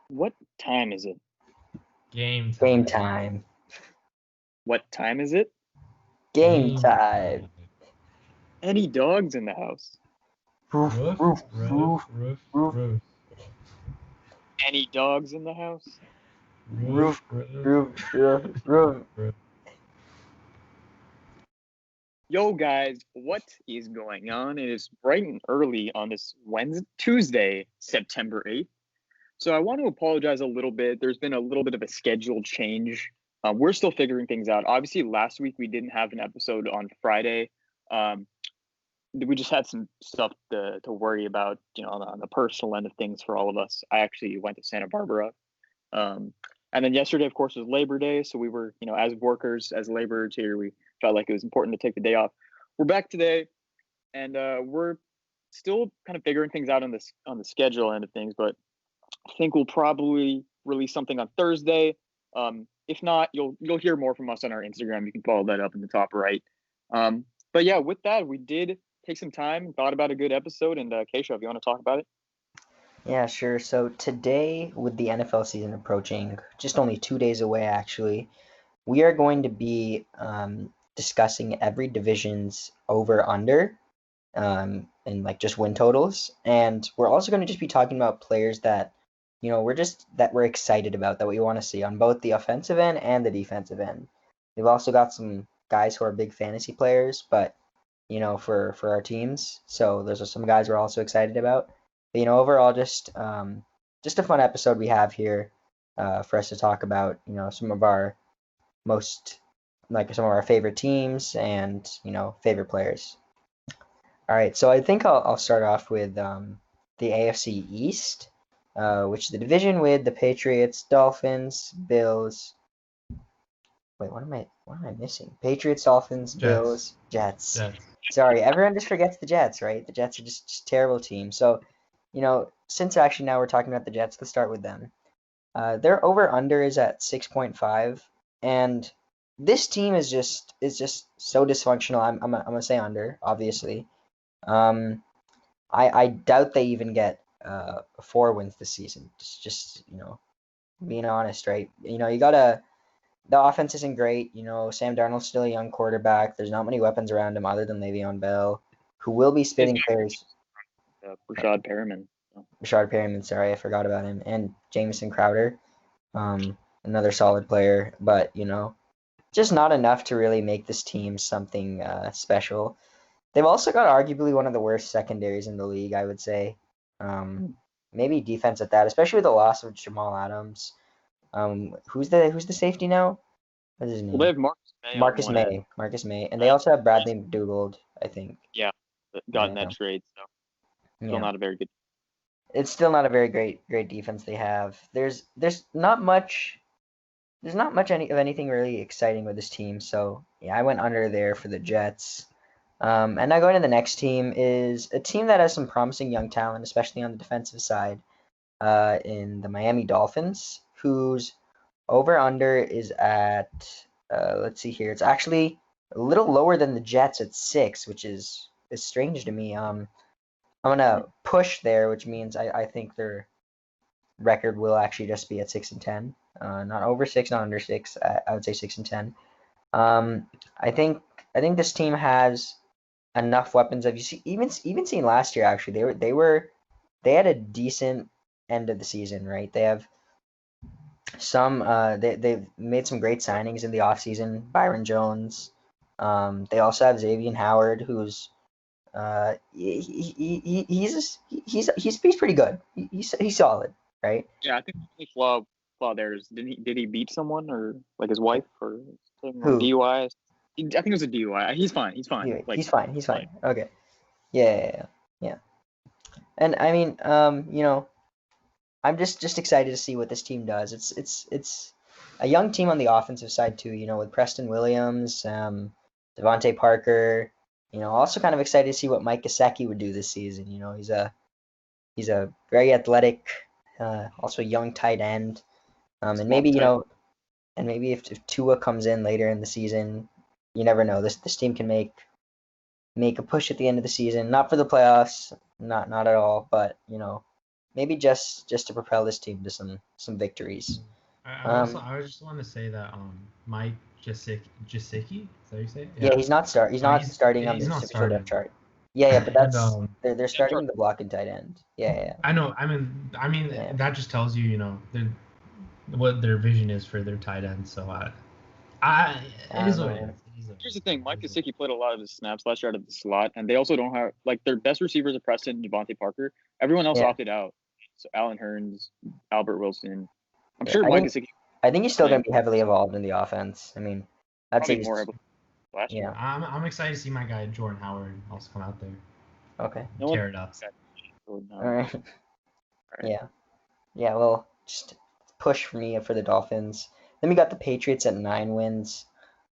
What time is it? Game time. Game time. What time is it? Game time. Any dogs in the house? Roof, Roof, roof, roof, roof, roof, roof, roof. Any dogs in the house? Roof, roof, roof, roof, roof. roof. Yo, guys, what is going on? It is bright and early on this Tuesday, September 8th. So I want to apologize a little bit. There's been a little bit of a schedule change. We're still figuring things out. Obviously, last week we didn't have an episode on Friday. We just had some stuff to worry about, on the personal end of things for all of us. I actually went to Santa Barbara. And then yesterday, of course, was Labor Day. So we were, as workers, as laborers here, we felt like it was important to take the day off. We're back today, and we're still kind of figuring things out on the schedule end of things. But I think we'll probably release something on Thursday. If not, you'll hear more from us on our Instagram. You can follow that up in the top right. But yeah, with that, we did take some time, thought about a good episode, and Keisha, if you want to talk about it. Yeah, sure. So today, with the NFL season approaching, just only 2 days away, actually, we are going to be discussing every division's over/under, and like just win totals, and we're also going to just be talking about players that, we're excited about, that we want to see on both the offensive end and the defensive end. We've also got some guys who are big fantasy players, but for our teams. So those are some guys we're also excited about. But, overall, just a fun episode we have here for us to talk about. Some of our some of our favorite teams and favorite players. All right, so I think I'll start off with the AFC East, which is the division with the Patriots, Dolphins, Bills. Wait, what am I missing? Patriots, Dolphins, Bills, Jets. Sorry, everyone just forgets the Jets, right? The Jets are just terrible team. So, since actually now we're talking about the Jets, let's start with them. Their over under is at 6.5, and this team is just so dysfunctional. I'm gonna say under, obviously. I doubt they even get 4 wins this season. Just being honest, right? You gotta. The offense isn't great. Sam Darnold's still a young quarterback. There's not many weapons around him other than Le'Veon Bell, who will be spitting players. Rashad Perriman. Rashad Perriman, sorry, I forgot about him. And Jamison Crowder, another solid player. But, just not enough to really make this team something special. They've also got arguably one of the worst secondaries in the league, I would say. Maybe defense at that, especially with the loss of Jamal Adams. Who's the safety now? What's his name? Well, they have Marcus May. Marcus May, and they also have Bradley McDougald, I think. Yeah, got in that trade, so still not a very good. It's still not a very great defense they have. There's not much. There's not much of anything really exciting with this team. So yeah, I went under there for the Jets. And now going to the next team is a team that has some promising young talent, especially on the defensive side. In the Miami Dolphins, whose over/under is at, let's see here, it's actually a little lower than the Jets at 6, which is strange to me. I'm gonna push there, which means I think their record will actually just be at 6-10, not over 6, not under 6. I would say 6-10. I think this team has enough weapons. Have you seen even seen last year? Actually, they had a decent end of the season, right? They have some they've made some great signings in the offseason. Byron Jones. They also have Xavier Howard, who's he's pretty good. He's solid, right? Yeah, I think the only flaw there is did he beat someone or like his wife or something, or Who? DUI? I think it was a DUI. He's fine. He's fine. Yeah, he's fine. Okay. Yeah. And I mean, I'm just excited to see what this team does. It's a young team on the offensive side too. With Preston Williams, Devontae Parker. Also kind of excited to see what Mike Gesicki would do this season. He's a very athletic, also young tight end. And maybe if Tua comes in later in the season, you never know. This team can make a push at the end of the season. Not for the playoffs, not at all, but maybe just to propel this team to some victories. I just want to say that Mike Jasicki, is that how you say it? Yeah, he's not starting on he's the not super depth starting. chart. Yeah, but And that's they're starting the block and tight end. Yeah. I know. I mean Yeah. that just tells you, what their vision is for their tight end. So it is what it is. Here's the thing: Mike Gesicki played a lot of his snaps last year out of the slot, and they also don't have their best receivers are Preston and Devontae Parker. Everyone else opted out. So Alan Hearns, Albert Wilson. I'm sure Mike Gesicki. I think he's still going to be heavily involved in the offense. I mean, I'd say more heavily last year. I'm excited to see my guy Jordan Howard also come out there. Okay. Tear it up. All right. Yeah. Well, just push for me for the Dolphins. Then we got the Patriots at 9 wins.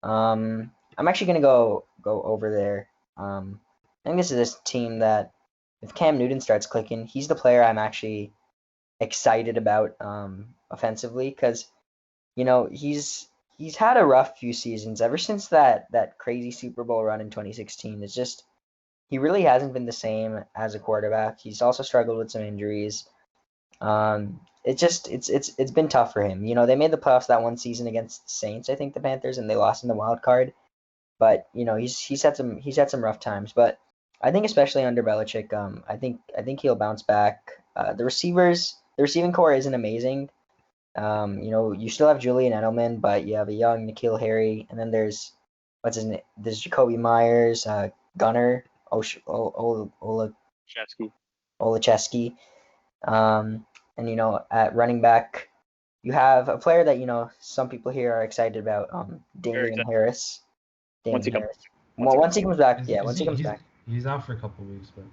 I'm actually gonna go over there. I think this is this team that if Cam Newton starts clicking, he's the player I'm actually excited about offensively because he's had a rough few seasons ever since that crazy Super Bowl run in 2016. It's just he really hasn't been the same as a quarterback. He's also struggled with some injuries. It's been tough for him. They made the playoffs that one season against the Saints, I think the Panthers, and they lost in the wild card. But he's had some rough times. But I think especially under Belichick, I think he'll bounce back. The receiving core isn't amazing. You still have Julian Edelman, but you have a young N'Keal Harry, and then there's what's his name? There's Jacoby Myers, Gunner, Olachevsky. And at running back, you have a player that some people here are excited about, Damian Harris. Once he comes back, once he comes back. He's out for a couple of weeks, but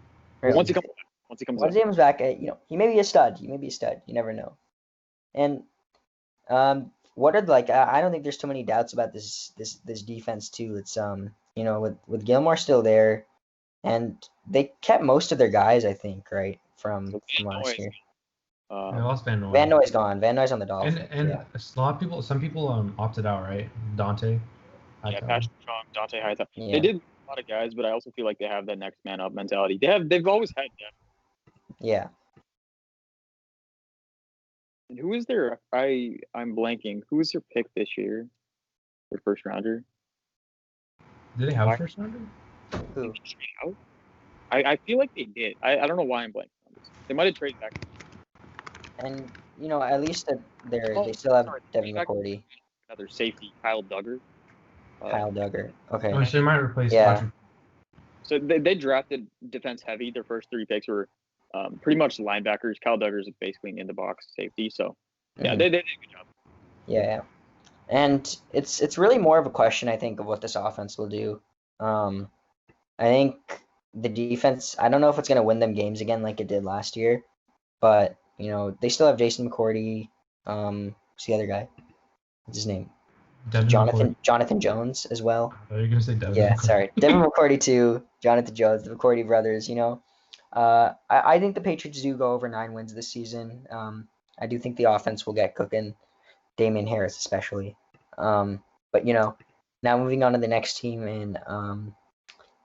once he comes back, he may be a stud. You never know. And what are I don't think there's too many doubts about this defense too. It's with Gilmore still there, and they kept most of their guys, I think, right from last year. They lost Van Noy. Van Noy's gone. Van Noy's on the Dolphins. And a lot of people, some people opted out, right? Dante. Patrick Strong, Dante Hightower. Yeah. They did a lot of guys, but I also feel like they have that next man up mentality. They've always had depth. Yeah. And who is their? I'm blanking. Who was their pick this year? Their first rounder. Did they have a first rounder? Who? I feel like they did. I don't know why I'm blanking on this. They might have traded back. And at least they still have Devin McCourty. Another safety, Kyle Duggar. Okay. Oh, so they might replace. Yeah. So they drafted defense heavy. Their first 3 picks were pretty much linebackers. Kyle Duggar is basically an in the box safety. So yeah, they did a good job. Yeah. And it's really more of a question, I think, of what this offense will do. I think the defense, I don't know if it's going to win them games again like it did last year, but they still have Jason McCourty. Who's the other guy? What's his name? Jonathan Jones as well. Are you gonna say Devin? Yeah, sorry, Devin McCourty too. Jonathan Jones, the McCourty brothers. I think the Patriots do go over 9 wins this season. I do think the offense will get cooking, Damian Harris especially. But now moving on to the next team in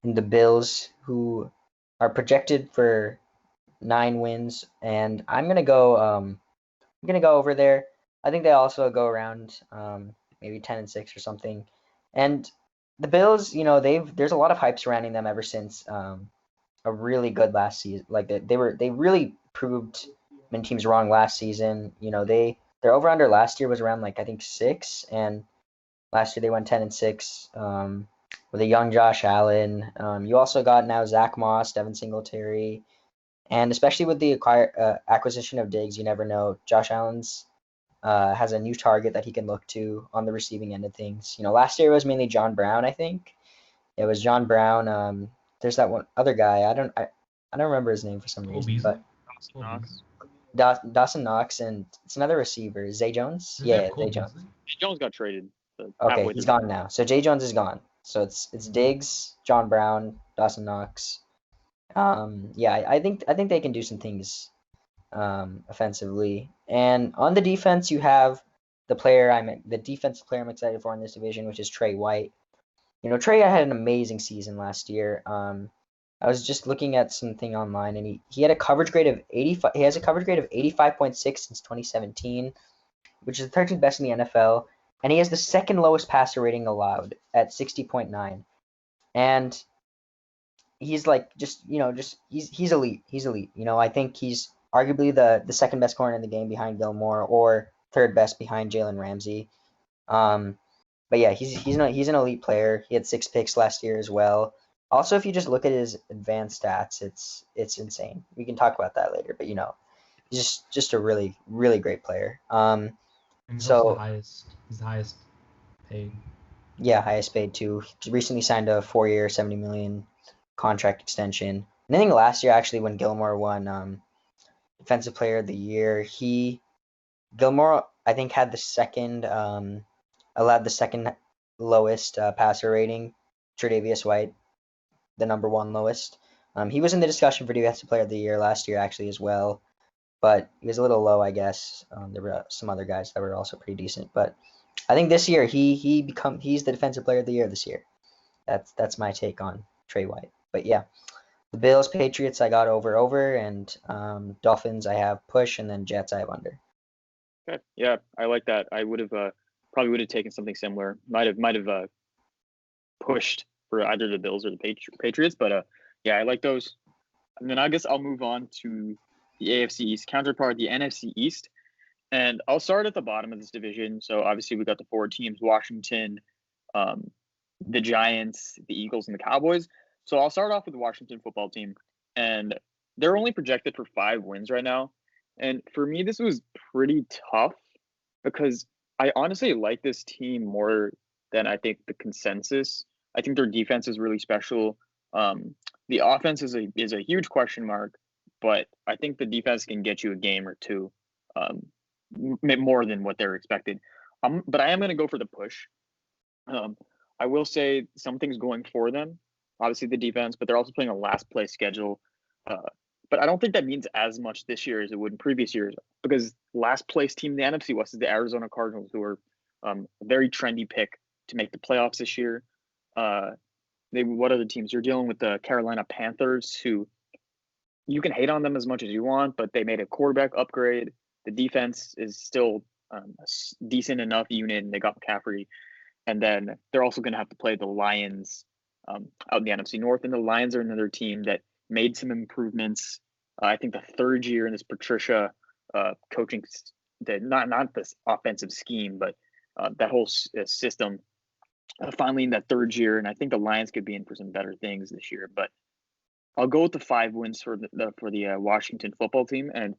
the Bills, who are projected for 9 wins, and I'm gonna go over there. I think they also go around maybe 10-6 or something. And the Bills, there's a lot of hype surrounding them ever since a really good last season. They really proved many teams wrong last season. Their over under last year was around I think 6, and last year they went 10-6 with a young Josh Allen. You also got now Zach Moss, Devin Singletary. And especially with the acquisition of Diggs, you never know. Josh Allen's has a new target that he can look to on the receiving end of things. Last year it was mainly John Brown, I think. It was John Brown. There's that one other guy. I don't remember his name for some reason. But Dawson Knox, and it's another receiver. Zay Jones? Yeah, Zay Jones. Zay Jones got traded. Okay, he's gone now. So Zay Jones is gone. So it's Diggs, John Brown, Dawson Knox. I think they can do some things offensively. And on the defense, you have the defensive player I'm excited for in this division, which is Trey White. Trey had an amazing season last year. I was just looking at something online, and he had a coverage grade of 85. He has a coverage grade of 85.6 since 2017, which is the 13th best in the NFL, and he has the second lowest passer rating allowed at 60.9. And he's like he's elite. He's elite. I think he's arguably the second best corner in the game behind Gilmore, or third best behind Jalen Ramsey. But yeah, he's an elite player. He had 6 picks last year as well. Also, if you just look at his advanced stats, it's insane. We can talk about that later, but he's just a really really great player. And he's also the highest. He's the highest paid. Yeah, highest paid too. He recently signed a 4-year, $70 million contract extension. And I think last year, actually, when Gilmore won Defensive Player of the Year, Gilmore, I think, had allowed the second lowest passer rating. Tre'Davious White, the number 1 lowest. He was in the discussion for Defensive Player of the Year last year, actually, as well, but he was a little low, I guess. There were some other guys that were also pretty decent, but I think this year he's the Defensive Player of the Year this year. That's my take on Trey White. But yeah, the Bills, Patriots I got over, and Dolphins I have push, and then Jets I have under. Okay. Yeah, I like that. I would have probably would have taken something similar. Might have pushed for either the Bills or the Patriots, but yeah, I like those. And then I guess I'll move on to the AFC East counterpart, the NFC East. And I'll start at the bottom of this division. So obviously we got the 4 teams: Washington, the Giants, the Eagles, and the Cowboys. So I'll start off with the Washington football team, and they're only projected for 5 wins right now. And for me, this was pretty tough because I honestly like this team more than I think the consensus. I think their defense is really special. The offense is a huge question mark, but I think the defense can get you a game or two, more than what they're expected. But I am going to go for the push. I will say something's going for them. Obviously the defense, but they're also playing a last place schedule. But I don't think that means as much this year as it would in previous years, because last place team in the NFC West is the Arizona Cardinals, who are a very trendy pick to make the playoffs this year. What other teams? You're dealing with the Carolina Panthers, who you can hate on them as much as you want, but they made a quarterback upgrade. The defense is still a decent enough unit, and they got McCaffrey. And then they're also going to have to play the Lions out in the NFC North. And the Lions are another team that made some improvements. I think the third year in this Patricia coaching, not this offensive scheme, but that whole system, finally in that third year. And I think the Lions could be in for some better things this year. But I'll go with the 5 wins for the Washington football team. And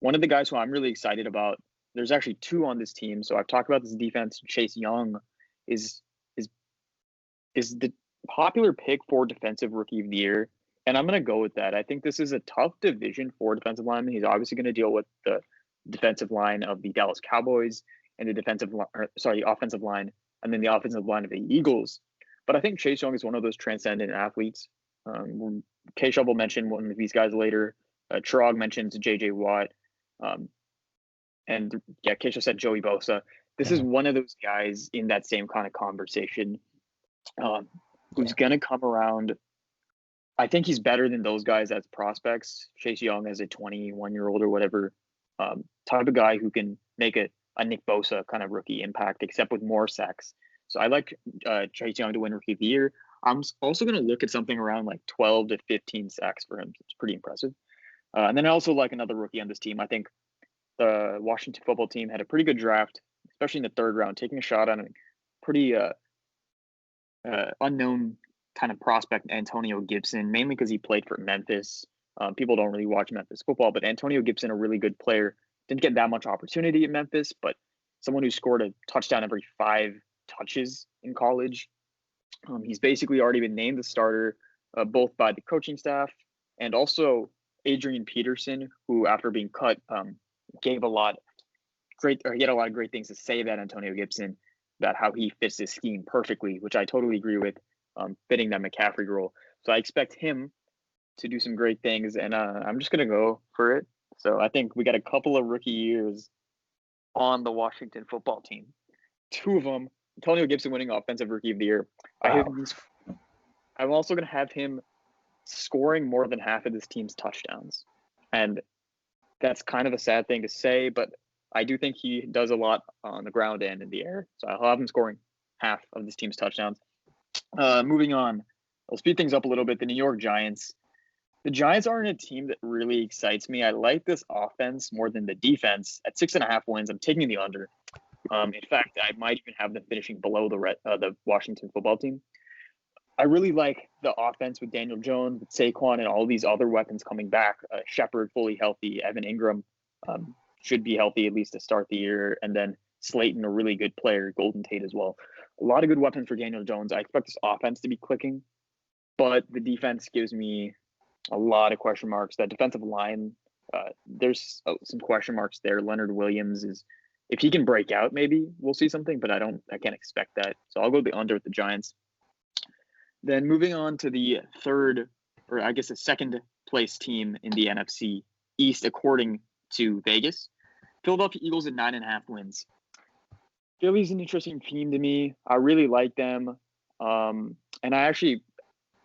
one of the guys who I'm really excited about, there's actually 2 on this team. So I've talked about this defense. Chase Young is the popular pick for defensive rookie of the year, and I'm going to go with that. I think this is a tough division for defensive linemen. He's obviously going to deal with the defensive line of the Dallas Cowboys and the offensive line, and then the offensive line of the Eagles. But I think Chase Young is one of those transcendent athletes. K Shovel mentioned one of these guys later. Chirag mentions J.J. Watt. And yeah, Keisha said Joey Bosa. This is one of those guys in that same kind of conversation, who's going to come around. I think he's better than those guys as prospects. Chase Young as a 21-year-old or whatever, type of guy who can make a Nick Bosa kind of rookie impact, except with more sacks. So I like Chase Young to win Rookie of the Year. I'm also going to look at something around like 12 to 15 sacks for him. It's pretty impressive. And then I also like another rookie on this team. I think the Washington football team had a pretty good draft, especially in the 3rd round, taking a shot on a pretty unknown kind of prospect, Antonio Gibson, mainly because he played for Memphis. People don't really watch Memphis football, but Antonio Gibson, a really good player, didn't get that much opportunity in Memphis, but someone who scored a touchdown every 5 touches in college. He's basically already been named the starter, both by the coaching staff and also Adrian Peterson, who after being cut, he had a lot of great things to say about Antonio Gibson, about how he fits this scheme perfectly, which I totally agree with, fitting that McCaffrey role. So I expect him to do some great things, and I'm just going to go for it. So I think we got a couple of rookie years on the Washington football team. 2 of them, Antonio Gibson winning Offensive Rookie of the Year. Wow. I'm also going to have him scoring more than half of this team's touchdowns. And that's kind of a sad thing to say, but I do think he does a lot on the ground and in the air. So I'll have him scoring half of this team's touchdowns. Moving on, I'll speed things up a little bit. The New York Giants. The Giants aren't a team that really excites me. I like this offense more than the defense. At 6.5 wins, I'm taking the under. In fact, I might even have them finishing below the Washington football team. I really like the offense with Daniel Jones, with Saquon, and all these other weapons coming back. Shepard fully healthy. Evan Ingram should be healthy at least to start the year. And then Slayton, a really good player. Golden Tate as well. A lot of good weapons for Daniel Jones. I expect this offense to be clicking, but the defense gives me a lot of question marks. That defensive line, there's some question marks there. Leonard Williams is, if he can break out, maybe we'll see something, but I can't expect that. So I'll go the under with the Giants. Then moving on to the third, or I guess the second place team in the NFC East, according to Vegas, Philadelphia Eagles at 9.5 wins. Philly's an interesting team to me. I really like them. And I actually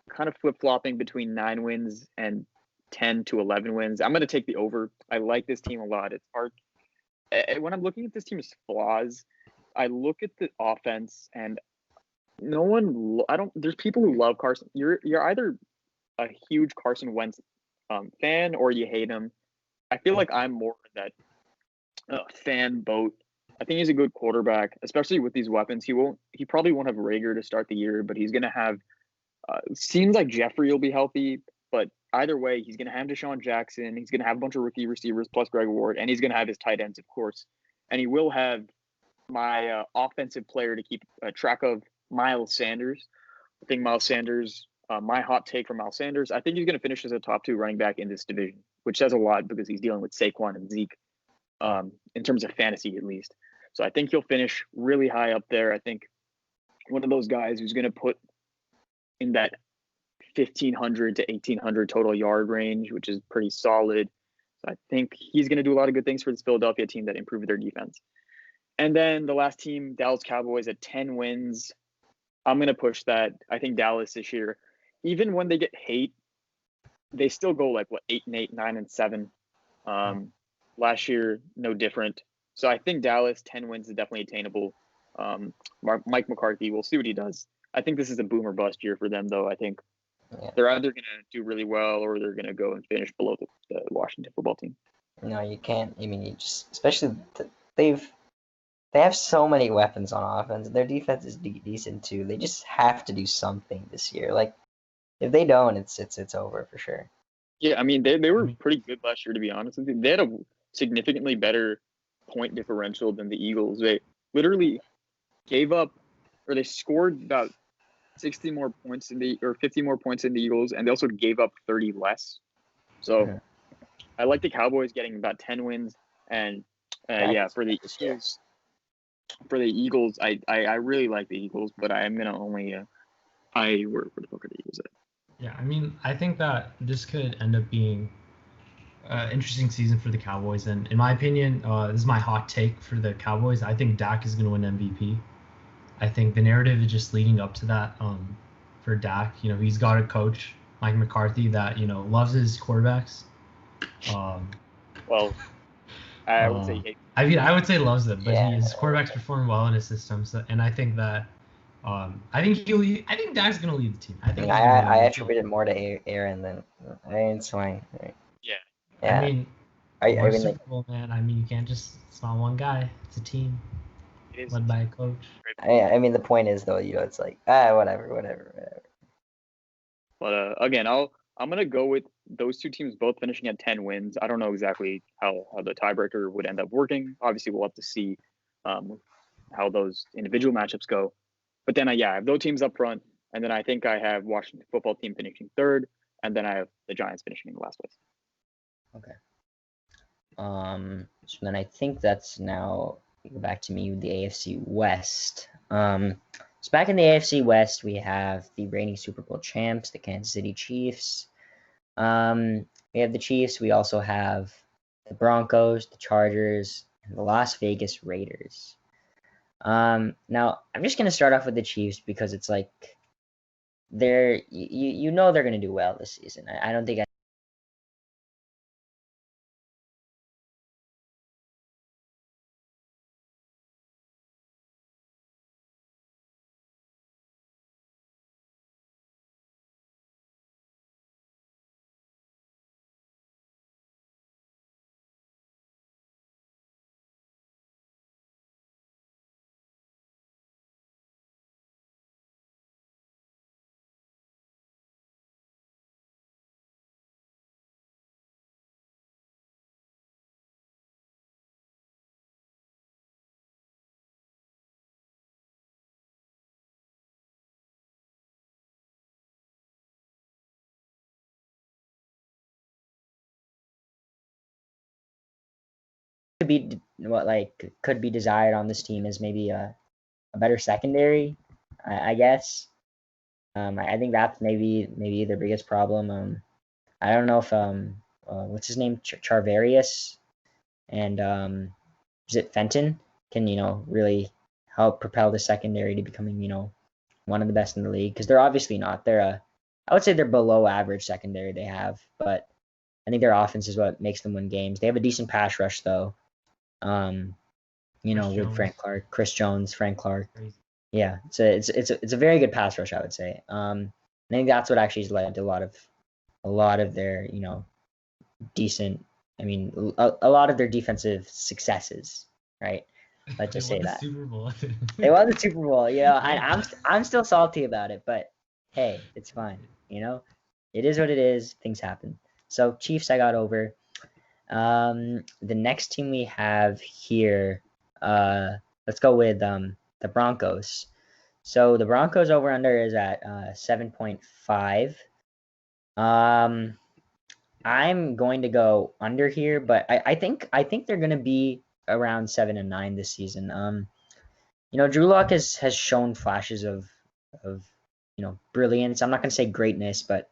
kind of flip-flopping between 9 wins and 10 to 11 wins. I'm going to take the over. I like this team a lot. It's hard. When I'm looking at this team's flaws, I look at the offense and there's people who love Carson. You're either a huge Carson Wentz fan or you hate him. I feel like I'm more that fan boat. I think he's a good quarterback, especially with these weapons. He probably won't have Rager to start the year, but he's going to have, seems like Jeffrey will be healthy, but either way, he's going to have Deshaun Jackson. He's going to have a bunch of rookie receivers plus Greg Ward, and he's going to have his tight ends, of course. And he will have my offensive player to keep track of, Miles Sanders. I think Miles Sanders, my hot take for Miles Sanders, I think he's going to finish as a top 2 running back in this division, which says a lot because he's dealing with Saquon and Zeke in terms of fantasy at least. So I think he'll finish really high up there. I think one of those guys who's going to put in that 1,500 to 1,800 total yard range, which is pretty solid. So I think he's going to do a lot of good things for this Philadelphia team that improved their defense. And then the last team, Dallas Cowboys at 10 wins. I'm going to push that. I think Dallas this year, even when they get hate, they still go like 8-8, 9-7. Last year, no different. So I think Dallas 10 wins is definitely attainable. Mike McCarthy, we'll see what he does. I think this is a boom or bust year for them, though. I think they're either going to do really well or they're going to go and finish below the Washington football team. No, you can't. I mean, you just, especially they have so many weapons on offense. Their defense is decent too. They just have to do something this year. Like if they don't, it's over for sure. Yeah, I mean they were pretty good last year, to be honest with you. They had a significantly better point differential than the Eagles. They literally gave up, or they scored about 60 more points 50 more points in the Eagles, and they also gave up 30 less. So I like the Cowboys getting about 10 wins, and for the Eagles, I really like the Eagles, but I am gonna only where the fuck are the Eagles at? Yeah, I mean, I think that this could end up being an interesting season for the Cowboys, and in my opinion, this is my hot take for the Cowboys. I think Dak is gonna win MVP. I think the narrative is just leading up to that for Dak. You know, he's got a coach, Mike McCarthy, that loves his quarterbacks. Well, I would say. I would say loves them, but his quarterbacks perform well in his system. So, and I think that I think Dak's gonna lead the team. I attributed more to Aaron than it's fine. Right? Yeah. I mean, Super Bowl, man. I mean, you can't just. It's not one guy. It's a team. Led by a coach. I mean, the point is though, it's like whatever. But again, I'm gonna go with those two teams both finishing at 10 wins. I don't know exactly how the tiebreaker would end up working. Obviously, we'll have to see how those individual matchups go. But then, I have those teams up front, and then I think I have Washington football team finishing third, and then I have the Giants finishing in the last place. Okay. So then I think that's now back to me with the AFC West. So back in the AFC West, we have the reigning Super Bowl champs, the Kansas City Chiefs. We have the Chiefs. We also have the Broncos, the Chargers, and the Las Vegas Raiders. Now, I'm just going to start off with the Chiefs because it's like you know they're going to do well this season. I don't think could be desired on this team is maybe a better secondary, I guess. I think that's maybe their biggest problem. I don't know if what's his name, Charvarius and is it Fenton can really help propel the secondary to becoming one of the best in the league, because they're obviously not. I would say they're below average secondary they have, but I think their offense is what makes them win games. They have a decent pass rush though. With Frank Clark, Chris Jones, Frank Clark. Crazy. Yeah, it's a very good pass rush, I would say. I think that's what actually has led to a lot of their decent. I mean, a lot of their defensive successes, right? Let's just say that. Super Bowl. They won the Super Bowl. I'm still salty about it, but hey, it's fine. It is what it is. Things happen. So Chiefs, I got over. The next team we have here, let's go with the Broncos. So the Broncos over under is at 7.5. I'm going to go under here, but I think they're going to be around 7-9 this season. Drew Lock has shown flashes of brilliance. I'm not going to say greatness, but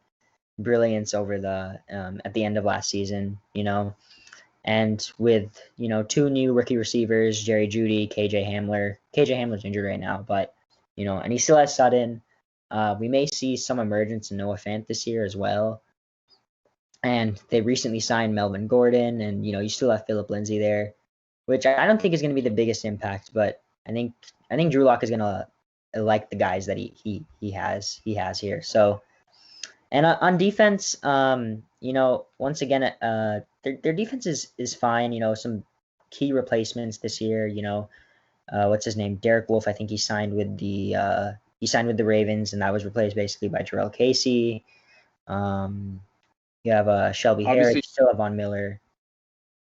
brilliance over the at the end of last season. And with two new rookie receivers, Jerry Jeudy, KJ Hamler. KJ Hamler's injured right now, but and he still has Sutton. We may see some emergence in Noah Fant this year as well. And they recently signed Melvin Gordon, and you still have Philip Lindsay there, which I don't think is going to be the biggest impact, but I think Drew Lock is going to like the guys that he has here. So, and on defense, once again, their defense is fine. Some key replacements this year. What's his name? Derek Wolfe. I think he signed with the Ravens, and that was replaced basically by Jarrell Casey. You have Shelby Harris. You still have Von Miller.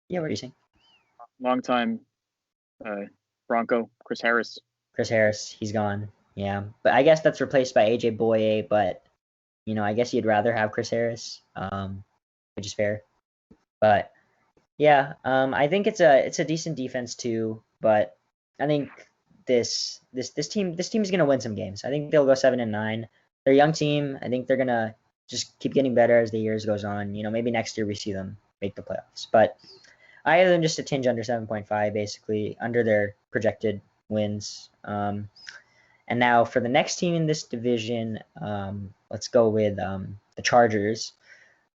Yeah, what are you saying? Long time Bronco, Chris Harris. Chris Harris, he's gone. Yeah, but I guess that's replaced by AJ Boye. But I guess you'd rather have Chris Harris, which is fair. But yeah, I think it's a decent defense too. But I think this team is gonna win some games. I think they'll go 7-9. They're a young team. I think they're gonna just keep getting better as the years goes on. Maybe next year we see them make the playoffs. But I have them just a tinge under 7.5, basically under their projected wins. And now for the next team in this division, let's go with the Chargers,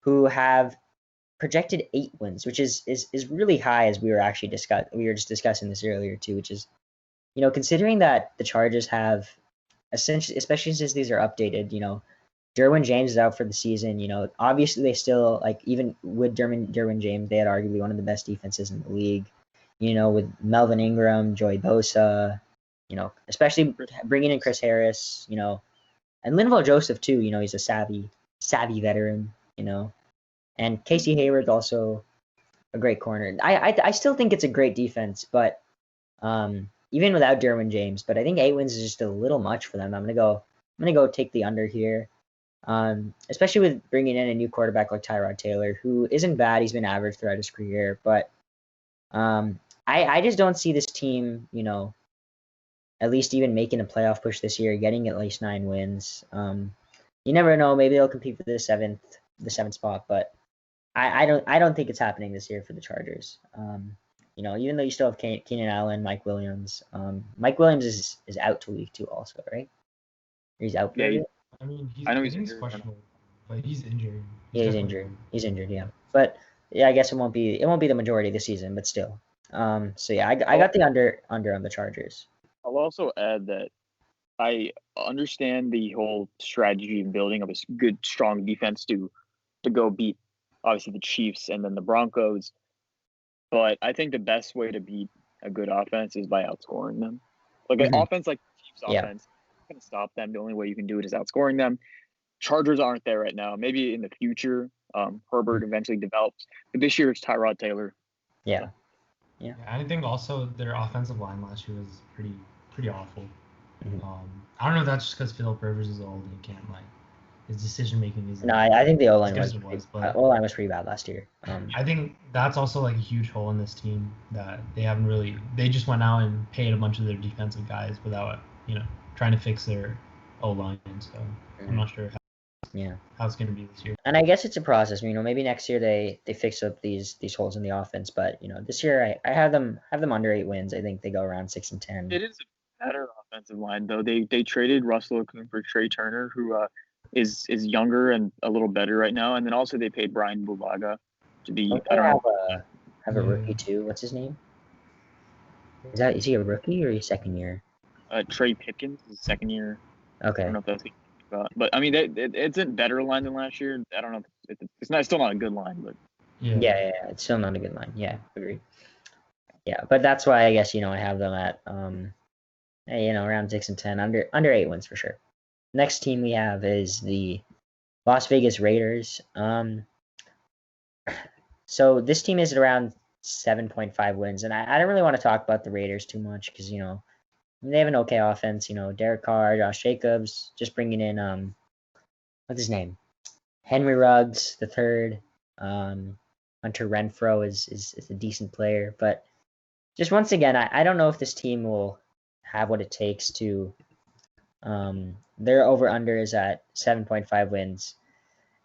who have projected 8 wins, which is really high, as we were just discussing this earlier too, which is considering that the Chargers have essentially, especially since these are updated, Derwin James is out for the season. Obviously they still, even with Derwin James, they had arguably one of the best defenses in the league. With Melvin Ingram, Joey Bosa, especially bringing in Chris Harris, and Linval Joseph too. He's a savvy veteran. And Casey Hayward's also a great corner. I still think it's a great defense, but even without Derwin James, but I think 8 wins is just a little much for them. I'm gonna go take the under here. Especially with bringing in a new quarterback like Tyrod Taylor, who isn't bad. He's been average throughout his career, but I just don't see this team, at least even making a playoff push this year, getting at least 9 wins. You never know. Maybe they'll compete for the seventh spot, but I don't think it's happening this year for the Chargers. Even though you still have Keenan Allen, Mike Williams. Mike Williams is out to week 2 also, right? He's out. Yeah, I mean, I know I he's think he's injured. questionable, but he's injured. Yeah, he's definitely injured. He's injured. Yeah, but yeah, I guess it won't be the majority of the season, but still. So yeah, I I'll, got the under on the Chargers. I'll also add that I understand the whole strategy of building of a good, strong defense to go beat obviously the Chiefs and then the Broncos. But I think the best way to beat a good offense is by outscoring them. Like an Hmm. offense like the Chiefs Yeah. offense, you're gonna stop them. The only way you can do it is outscoring them. Chargers aren't there right now. Maybe in the future, Herbert eventually develops. But this year it's Tyrod Taylor. Yeah. Yeah. I think also their offensive line last year was pretty awful. Mhm. I don't know if that's just because Philip Rivers is old and he can't his decision making isn't No, I think the O as line good as was it was. But O-line was pretty bad last year. I think that's also like a huge hole in this team that they just went out and paid a bunch of their defensive guys without trying to fix their O line. So I'm not sure Yeah. how it's going to be this year. And I guess it's a process. Maybe next year they fix up these holes in the offense. But this year I have them under 8 wins. I think they go around 6-10. It is a better offensive line though. They traded Russell Okung for Trey Turner, who is younger and a little better right now. And then also they paid Brian Bulaga to be Don't I they don't know have a rookie too? What's his name? Is he a rookie or his second year? Trey Pipkins, his second year. I Okay. don't know if that's about, but I mean it's a better line than last year. I don't know. If it's still not a good line, but Yeah, it's still not a good line. Yeah, agree. Yeah, but that's why I guess I have them at around 6-10, under 8 wins for sure. Next team we have is the Las Vegas Raiders. So this team is at around 7.5 wins, and I don't really want to talk about the Raiders too much because they have an okay offense. Derek Carr, Josh Jacobs, just bringing in what's his name, Henry Ruggs the third. Hunter Renfro is a decent player, but just once again, I don't know if this team will have what it takes to. Their over under is at 7.5 wins.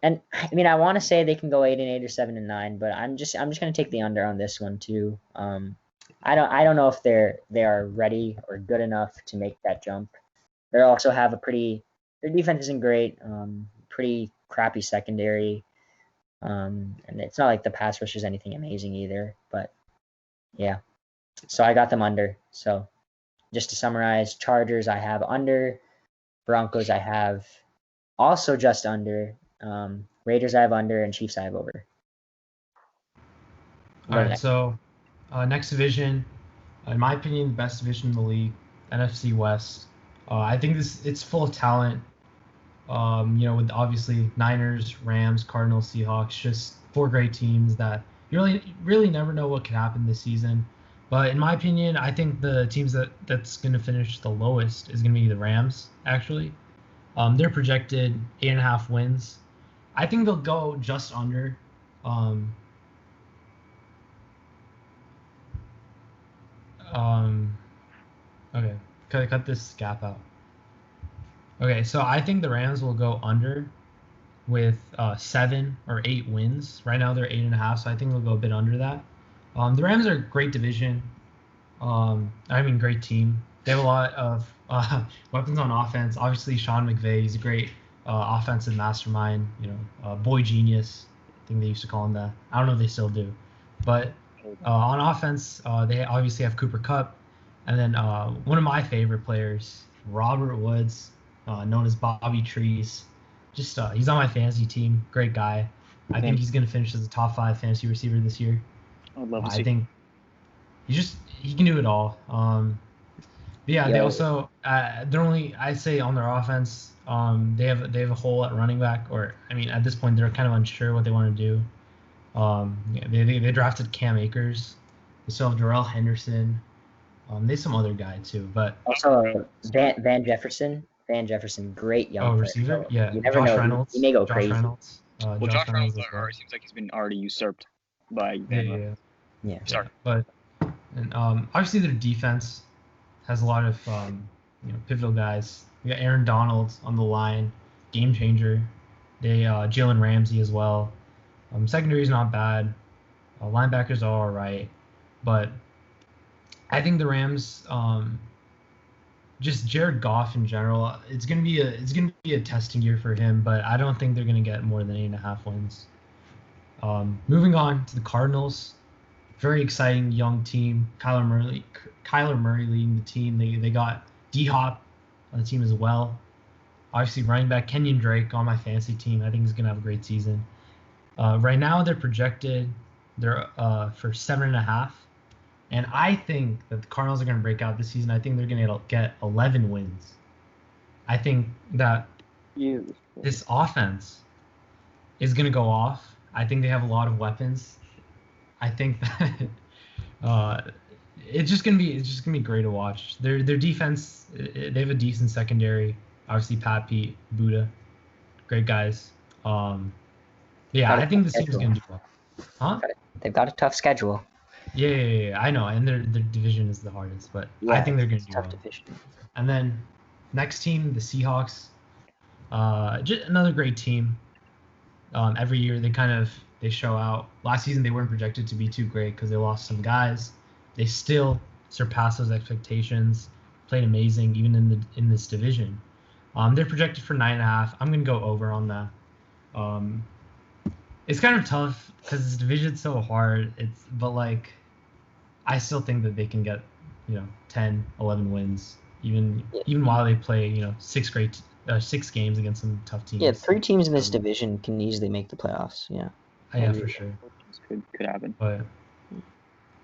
And I want to say they can go 8-8 or 7-9, but I'm just gonna take the under on this one too. I don't know if they are ready or good enough to make that jump. They also have their defense isn't great. Pretty crappy secondary. And it's not like the pass rush is anything amazing either. But yeah, so I got them under. So just to summarize, Chargers I have under, Broncos I have also just under. Raiders I have under, and Chiefs I have over. All right, so next division, in my opinion, the best division in the league, NFC West. I think it's full of talent. With obviously Niners, Rams, Cardinals, Seahawks, just four great teams that you really never know what could happen this season. But in my opinion, I think the teams that's going to finish the lowest is going to be the Rams. Actually, they're projected 8.5 wins. I think they'll go just under. Um, okay, cut this gap out. Okay, so I think the Rams will go under with 7 or 8 wins. Right now they're 8.5, so I think they'll go a bit under that. The Rams are a great division. Great team. They have a lot of weapons on offense. Obviously, Sean McVay, he's a great offensive mastermind. Boy genius. I think they used to call him that. I don't know if they still do, but on offense, they obviously have Cooper Kupp, and then one of my favorite players, Robert Woods, known as Bobby Trees. Just he's on my fantasy team. Great guy. I think he's going to finish as a top 5 fantasy receiver this year. I'd love to see. I think he can do it all. They also they're only, I'd say, on their offense. They have a hole at running back, or at this point they're kind of unsure what they want to do. They drafted Cam Akers. They still have Darrell Henderson. They have some other guy too, but also Van Jefferson. Van Jefferson, great young player. receiver, So yeah. you never Josh know. Reynolds. He may go Josh crazy. Reynolds. Josh Reynolds as well. seems like he's been already usurped by Yeah. Sorry. But obviously their defense has a lot of pivotal guys. We got Aaron Donald on the line, game changer. They Jalen Ramsey as well. Secondary is not bad. Linebackers are all right, but I think the Rams just Jared Goff in general. It's gonna be a testing year for him, but I don't think they're gonna get more than 8.5 wins. Moving on to the Cardinals, very exciting young team. Kyler Murray leading the team. They got D-Hop on the team as well. Obviously, running back Kenyon Drake on my fantasy team. I think he's gonna have a great season. Right now, they're projected for 7.5, and I think that the Cardinals are gonna break out this season. I think they're gonna get 11 wins. I think that this offense is gonna go off. I think they have a lot of weapons. I think that it's just gonna be great to watch. Their defense, they have a decent secondary. Obviously, Pat, Pete, Buddha, great guys. Yeah, I think this team's gonna do well. Huh? They've got a tough schedule. Yeah, I know, and their division is the hardest, but I think they're gonna do well. Division. And then next team, the Seahawks. Just another great team. Every year they show out. Last season they weren't projected to be too great because they lost some guys. They still surpassed those expectations. Played amazing even in this division. They're projected for 9.5. I'm gonna go over on that. It's kind of tough because this division's so hard. But like, I still think that they can get 10, 11 wins even while they play 6 games against some tough teams. Yeah, 3 teams in this division can easily make the playoffs. Yeah. Yeah, for sure. Could happen. But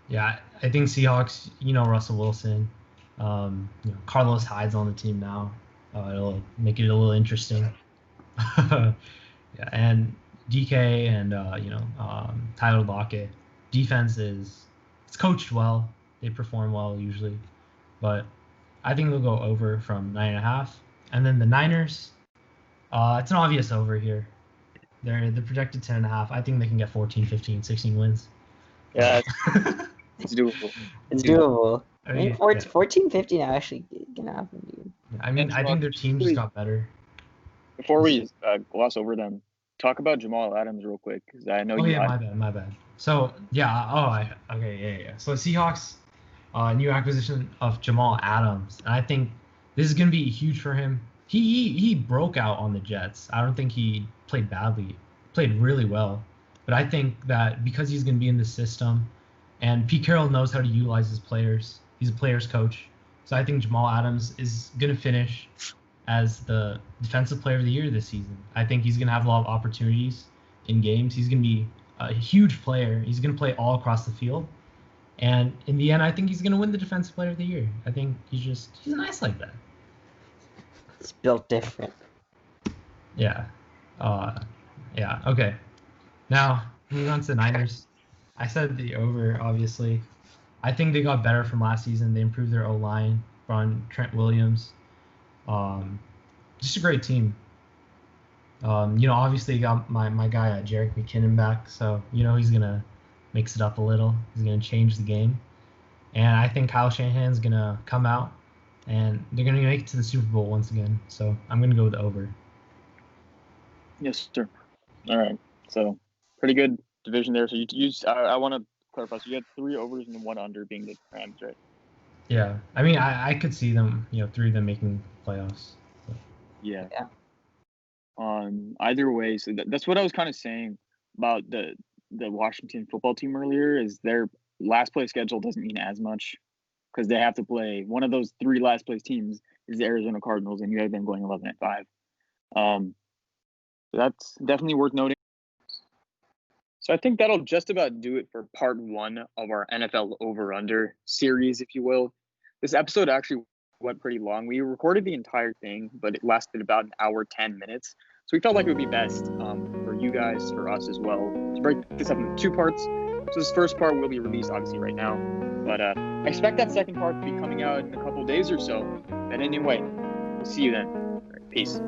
yeah, I think Seahawks. Russell Wilson. Carlos Hyde's on the team now. It'll make it a little interesting. Yeah, and DK and Tyler Lockett. Defense it's coached well. They perform well usually, but I think they'll go over from 9.5. And then the Niners, it's an obvious over here. They're projected 10.5. I think they can get 14, 15, 16 wins. Yeah, it's doable. It's doable. I mean, 14, 15 actually gonna happen, dude. I mean, I think their team just got better. Before we gloss over them, talk about Jamal Adams real quick, because I know my bad. So yeah, So Seahawks, new acquisition of Jamal Adams, and I think this is gonna be huge for him. He broke out on the Jets. I don't think he played badly. Played really well, but I think that because he's gonna be in the system, and Pete Carroll knows how to utilize his players. He's a players coach, so I think Jamal Adams is gonna finish as the defensive player of the year this season. I think he's gonna have a lot of opportunities in games. He's gonna be a huge player. He's gonna play all across the field, and in the end, I think he's gonna win the defensive player of the year. I think he's nice like that. It's built different. Yeah. Okay. Now moving on to the Niners. I said the over, obviously. I think they got better from last season. They improved their O-line, brought in Trent Williams. Just a great team. Obviously you got my guy Jerick McKinnon back, so he's gonna mix it up a little. He's gonna change the game, and I think Kyle Shanahan's gonna come out, and they're gonna make it to the Super Bowl once again. So I'm gonna go with the over. Yes, sir. All right. So pretty good division there. So I want to clarify. So you had 3 overs and 1 under being the Rams, right? Yeah. I mean, I could see them, 3 of them making playoffs. So. Yeah. Either way, so that's what I was kind of saying about the Washington football team earlier. Is their last place schedule doesn't mean as much because they have to play one of those 3 last place teams is the Arizona Cardinals, and you have them going 11-5. So that's definitely worth noting. So I think that'll just about do it for part 1 of our NFL over-under series, if you will. This episode actually went pretty long. We recorded the entire thing, but it lasted about an hour, 10 minutes. So we felt like it would be best for you guys, for us as well, to break this up into 2 parts. So this first part will be released, obviously, right now. But I expect that second part to be coming out in a couple days or so. But anyway, we'll see you then. All right, peace.